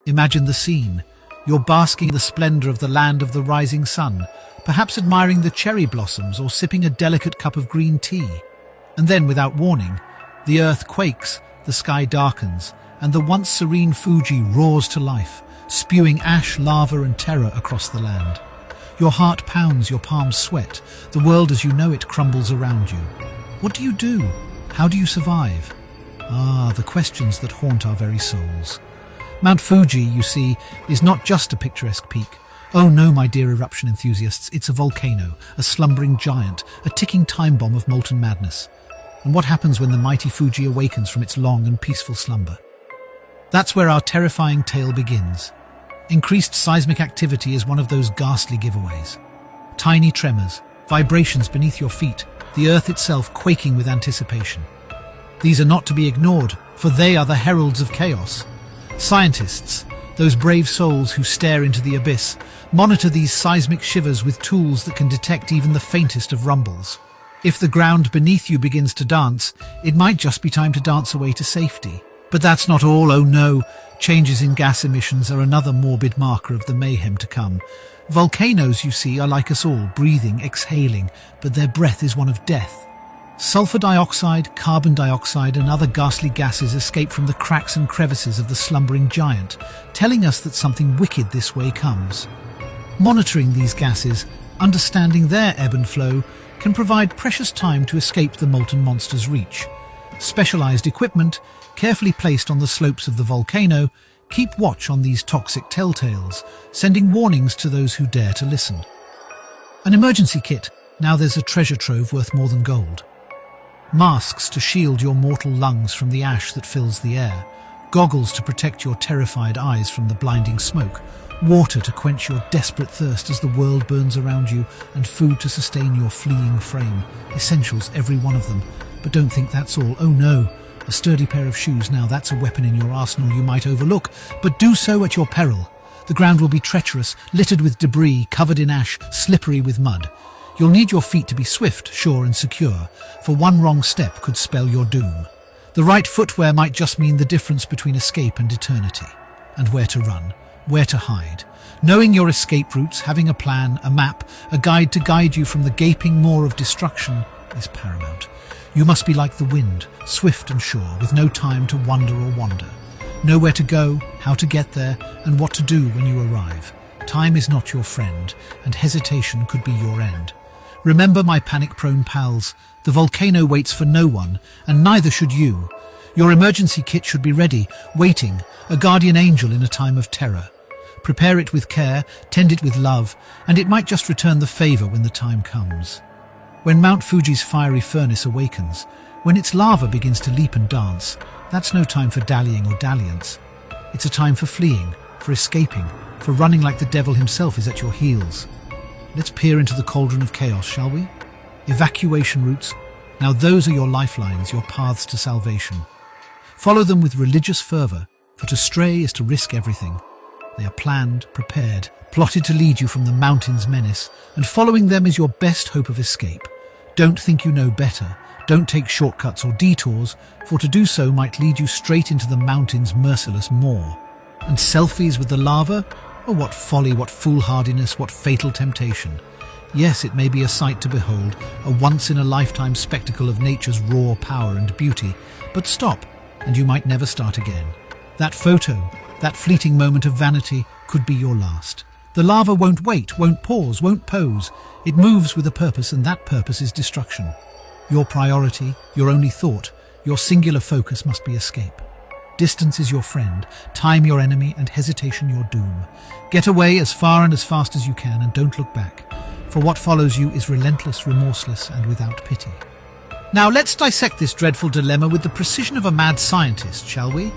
Imagine the scene. You're basking in the splendor of the land of the rising sun, perhaps admiring the cherry blossoms or sipping a delicate cup of green tea. And then, without warning, the earth quakes, the sky darkens, and the once serene Fuji roars to life, spewing ash, lava and terror across the land. Your heart pounds, your palms sweat, the world as you know it crumbles around you. What do you do? How do you survive? Ah, the questions that haunt our very souls. Mount Fuji, you see, is not just a picturesque peak. Oh no, my dear eruption enthusiasts, it's a volcano, a slumbering giant, a ticking time bomb of molten madness. And what happens when the mighty Fuji awakens from its long and peaceful slumber? That's where our terrifying tale begins. Increased seismic activity is one of those ghastly giveaways. Tiny tremors, vibrations beneath your feet, the earth itself quaking with anticipation. These are not to be ignored, for they are the heralds of chaos. Scientists, those brave souls who stare into the abyss, monitor these seismic shivers with tools that can detect even the faintest of rumbles. If the ground beneath you begins to dance, it might just be time to dance away to safety. But that's not all, oh no. Changes in gas emissions are another morbid marker of the mayhem to come. Volcanoes, you see, are like us all, breathing, exhaling, but their breath is one of death. Sulfur dioxide, carbon dioxide and other ghastly gases escape from the cracks and crevices of the slumbering giant, telling us that something wicked this way comes. Monitoring these gases, understanding their ebb and flow, can provide precious time to escape the molten monster's reach. Specialized equipment, carefully placed on the slopes of the volcano, keep watch on these toxic telltales, sending warnings to those who dare to listen. An emergency kit. Now there's a treasure trove worth more than gold. Masks to shield your mortal lungs from the ash that fills the air, goggles to protect your terrified eyes from the blinding smoke, water to quench your desperate thirst as the world burns around you, and food to sustain your fleeing frame. Essentials, every one of them. But don't think that's all. Oh no, a sturdy pair of shoes. Now that's a weapon in your arsenal you might overlook, but do so at your peril. The ground will be treacherous, littered with debris, covered in ash, slippery with mud. You'll need your feet to be swift, sure and secure, for one wrong step could spell your doom. The right footwear might just mean the difference between escape and eternity. And where to run, where to hide. Knowing your escape routes, having a plan, a map, a guide to guide you from the gaping maw of destruction is paramount. You must be like the wind, swift and sure, with no time to wonder or wander. Know where to go, how to get there, and what to do when you arrive. Time is not your friend, and hesitation could be your end. Remember, my panic-prone pals, the volcano waits for no one, and neither should you. Your emergency kit should be ready, waiting, a guardian angel in a time of terror. Prepare it with care, tend it with love, and it might just return the favor when the time comes. When Mount Fuji's fiery furnace awakens, when its lava begins to leap and dance, that's no time for dallying or dalliance. It's a time for fleeing, for escaping, for running like the devil himself is at your heels. Let's peer into the cauldron of chaos, shall we? Evacuation routes. Now those are your lifelines, your paths to salvation. Follow them with religious fervor, for to stray is to risk everything. They are planned, prepared, plotted to lead you from the mountain's menace, and following them is your best hope of escape. Don't think you know better. Don't take shortcuts or detours, for to do so might lead you straight into the mountain's merciless maw. And selfies with the lava? Oh, what folly, what foolhardiness, what fatal temptation. Yes, it may be a sight to behold, a once-in-a-lifetime spectacle of nature's raw power and beauty, but stop, and you might never start again. That photo, that fleeting moment of vanity, could be your last. The lava won't wait, won't pause, won't pose. It moves with a purpose, and that purpose is destruction. Your priority, your only thought, your singular focus must be escape. Distance is your friend, time your enemy, and hesitation your doom. Get away as far and as fast as you can, and don't look back, for what follows you is relentless, remorseless, and without pity. Now let's dissect this dreadful dilemma with the precision of a mad scientist, shall we?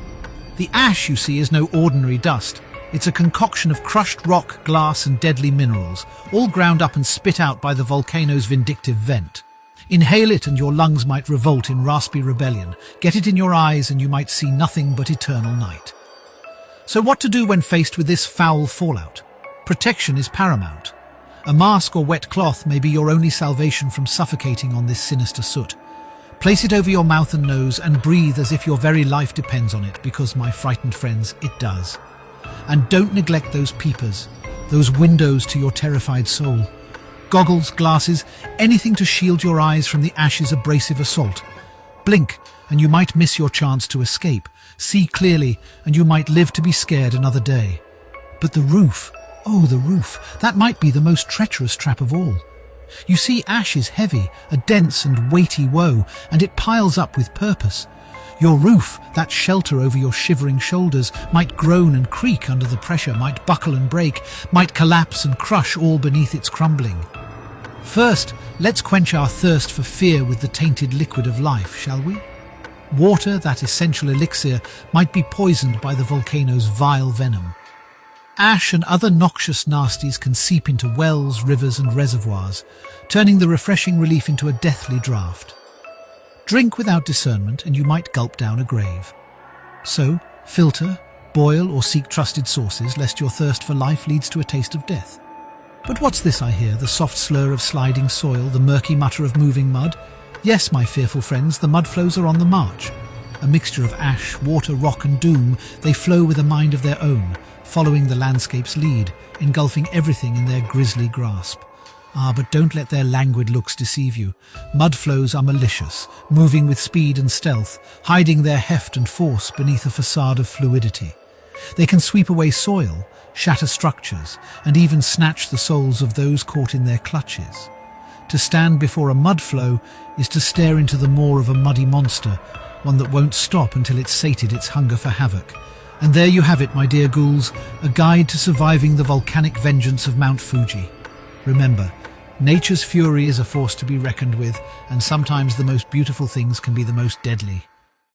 The ash, you see, is no ordinary dust. It's a concoction of crushed rock, glass, and deadly minerals, all ground up and spit out by the volcano's vindictive vent. Inhale it and your lungs might revolt in raspy rebellion. Get it in your eyes and you might see nothing but eternal night. So what to do when faced with this foul fallout? Protection is paramount. A mask or wet cloth may be your only salvation from suffocating on this sinister soot. Place it over your mouth and nose and breathe as if your very life depends on it, because, my frightened friends, it does. And don't neglect those peepers, those windows to your terrified soul. Goggles, glasses, anything to shield your eyes from the ash's abrasive assault. Blink, and you might miss your chance to escape. See clearly, and you might live to be scared another day. But the roof, oh, the roof, that might be the most treacherous trap of all. You see, ash is heavy, a dense and weighty woe, and it piles up with purpose. Your roof, that shelter over your shivering shoulders, might groan and creak under the pressure, might buckle and break, might collapse and crush all beneath its crumbling. First, let's quench our thirst for fear with the tainted liquid of life, shall we? Water, that essential elixir, might be poisoned by the volcano's vile venom. Ash and other noxious nasties can seep into wells, rivers and reservoirs, turning the refreshing relief into a deathly draught. Drink without discernment and you might gulp down a grave. So, filter, boil or seek trusted sources lest your thirst for life leads to a taste of death. But what's this I hear, the soft slur of sliding soil, the murky mutter of moving mud? Yes, my fearful friends, the mud flows are on the march. A mixture of ash, water, rock and doom, they flow with a mind of their own, following the landscape's lead, engulfing everything in their grisly grasp. Ah, but don't let their languid looks deceive you. Mud flows are malicious, moving with speed and stealth, hiding their heft and force beneath a facade of fluidity. They can sweep away soil, shatter structures, and even snatch the souls of those caught in their clutches. To stand before a mud flow is to stare into the maw of a muddy monster, one that won't stop until it's sated its hunger for havoc. And there you have it, my dear ghouls, a guide to surviving the volcanic vengeance of Mount Fuji. Remember, nature's fury is a force to be reckoned with, and sometimes the most beautiful things can be the most deadly.